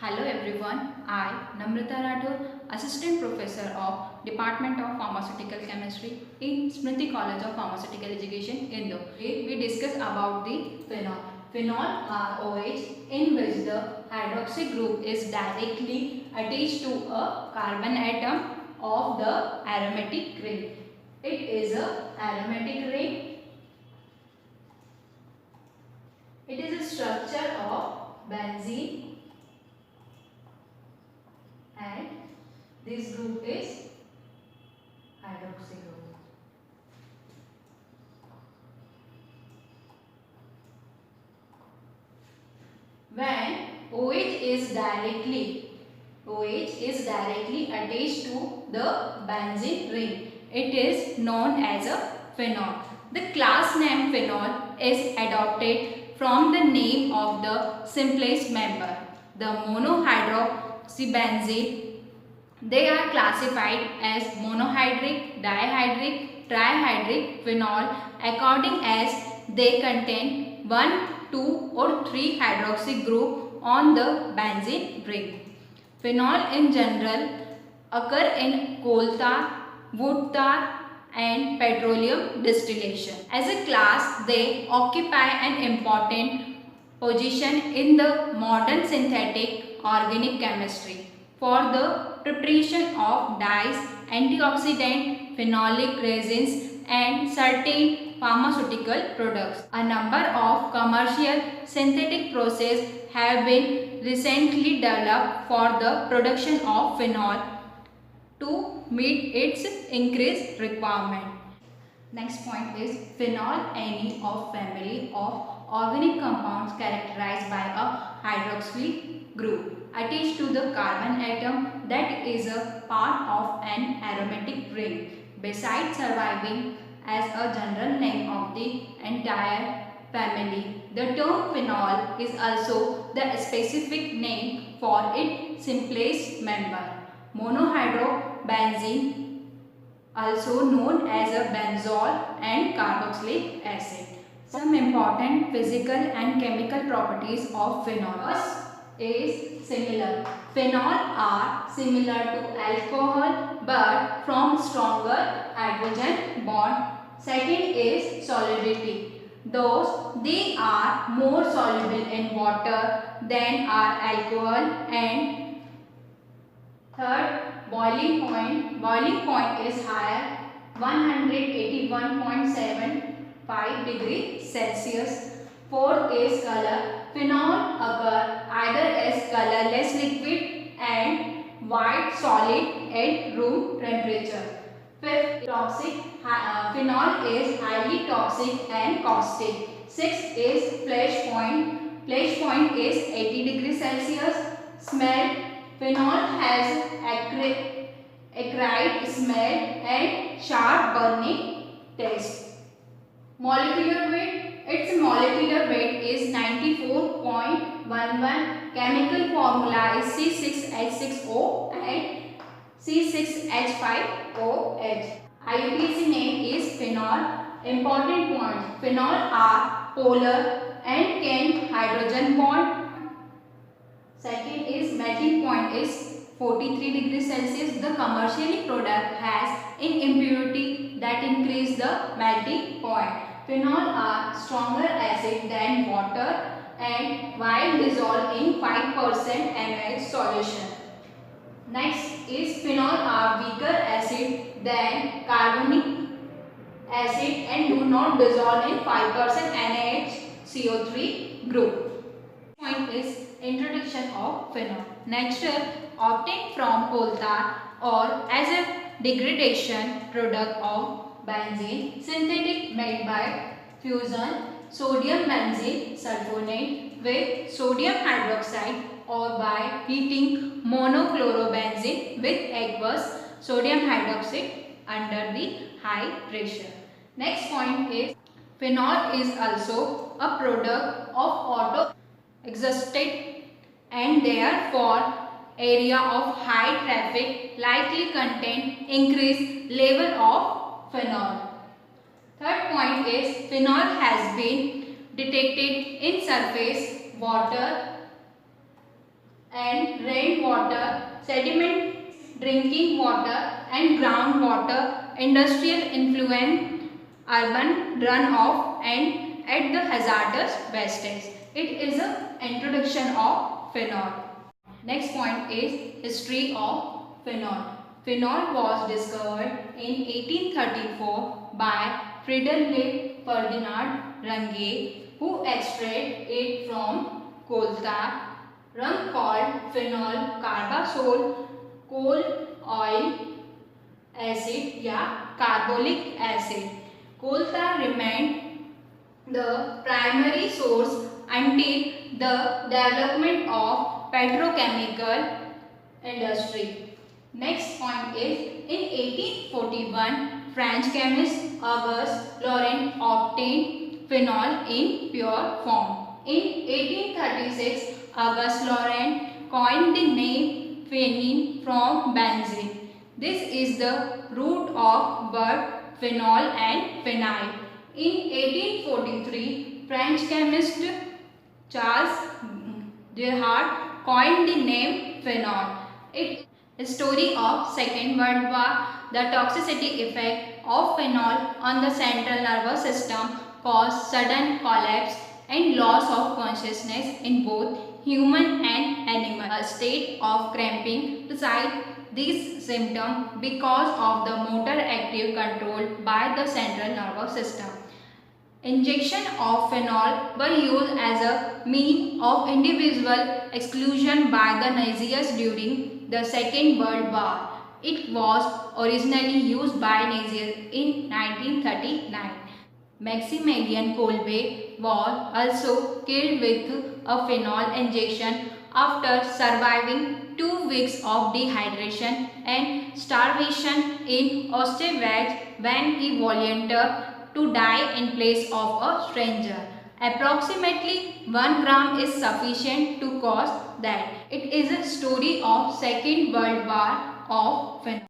Hello everyone, I, Namrata Rathore, Assistant Professor of Department of Pharmaceutical Chemistry in Smriti College of Pharmaceutical Education, Indore. Today we discuss about the phenol. Phenol are OH in which the hydroxy group is directly attached to a carbon atom of the aromatic ring. It is a aromatic ring. It is a structure of benzene and this group is hydroxy group. When OH is directly attached to the benzene ring, it is known as a phenol. The class name phenol is adopted from the name of the simplest member, the monohydroxybenzene. They are classified as monohydric, dihydric, trihydric phenol according as they contain 1, 2 or 3 hydroxy group on the benzene ring. Phenol in general occur in coal tar, wood tar and petroleum distillation. As a class, they occupy an important position in the modern synthetic organic chemistry for the preparation of dyes, antioxidant, phenolic resins and certain pharmaceutical products. A number of commercial synthetic processes have been recently developed for the production of phenol to meet its increased requirement. Next point is phenol, any of family of organic compounds characterized by a hydroxyl group attached to the carbon atom that is a part of an aromatic ring. Besides surviving as a general name of the entire family, the term phenol is also the specific name for its simplest member, monohydrobenzene, also known as a benzol and carboxylic acid. Some important physical and chemical properties of phenols is similar. Phenol are similar to alcohol but from stronger hydrogen bond. Second is solidity. Those they are more soluble in water than are alcohol. And third, boiling point. Boiling point is higher, 181.75 degrees Celsius. Fourth is color. Phenol occur either as colorless liquid and white solid at room temperature. Fifth, toxic. Phenol is highly toxic and caustic. Sixth is flash point. Flash point is 80 degrees Celsius. Smell. Phenol has acrid smell and sharp burning taste. Molecular weight. Its molecular weight is 94.11. Chemical formula is C6H6O and C6H5OH. IUPAC name is phenol. Important points. Phenol are polar and can hydrogen bond. Second is melting point is 43 degrees Celsius. The commercially product has an impurity that increase the melting point. Phenol are stronger acid than water and while dissolved in 5% ml solution. Next is phenol are weaker acid than carbonic acid and do not dissolve in 5% NaHCO3 group. Point is introduction of phenol. Natural, obtained from coal tar or as a degradation product of benzene. Synthetic, made by fusion sodium benzene sulfonate with sodium hydroxide or by heating monochlorobenzene with aqueous sodium hydroxide under the high pressure. Next point is phenol is also a product of auto exhausted and therefore area of high traffic likely contain increased level of phenol. Third point is phenol has been detected in surface water and rainwater, sediment, drinking water and groundwater, industrial influence, urban runoff and at the hazardous wastage. It is an introduction of phenol. Next point is history of phenol. Phenol was discovered in 1834 by Friedrich Ferdinand Runge, who extracted it from coal tar. Rung called phenol carbazole, coal oil acid या carbolic acid. Coal tar remained the primary source until the development of petrochemical industry. Next point is in 1841 French chemist Auguste Laurent obtained phenol in pure form. In 1836 Auguste Laurent coined the name phenene from benzene. This is the root of word phenol and phenyl. In 1843 French chemist Charles Gerhardt coined the name phenol. It is story of Second World War. The toxicity effect of phenol on the central nervous system caused sudden collapse and loss of consciousness in both human and animal. A state of cramping precede these symptoms because of the motor active controlled by the central nervous system. Injection of phenol were used as a means of individual exclusion by the Nazis during the Second World War. It was originally used by Nazis in 1939. Maximilian Kolbe was also killed with a phenol injection after surviving 2 weeks of dehydration and starvation in Auschwitz when he volunteered to die in place of a stranger. Approximately 1 gram is sufficient to cause that. It is a story of Second World War of phenol.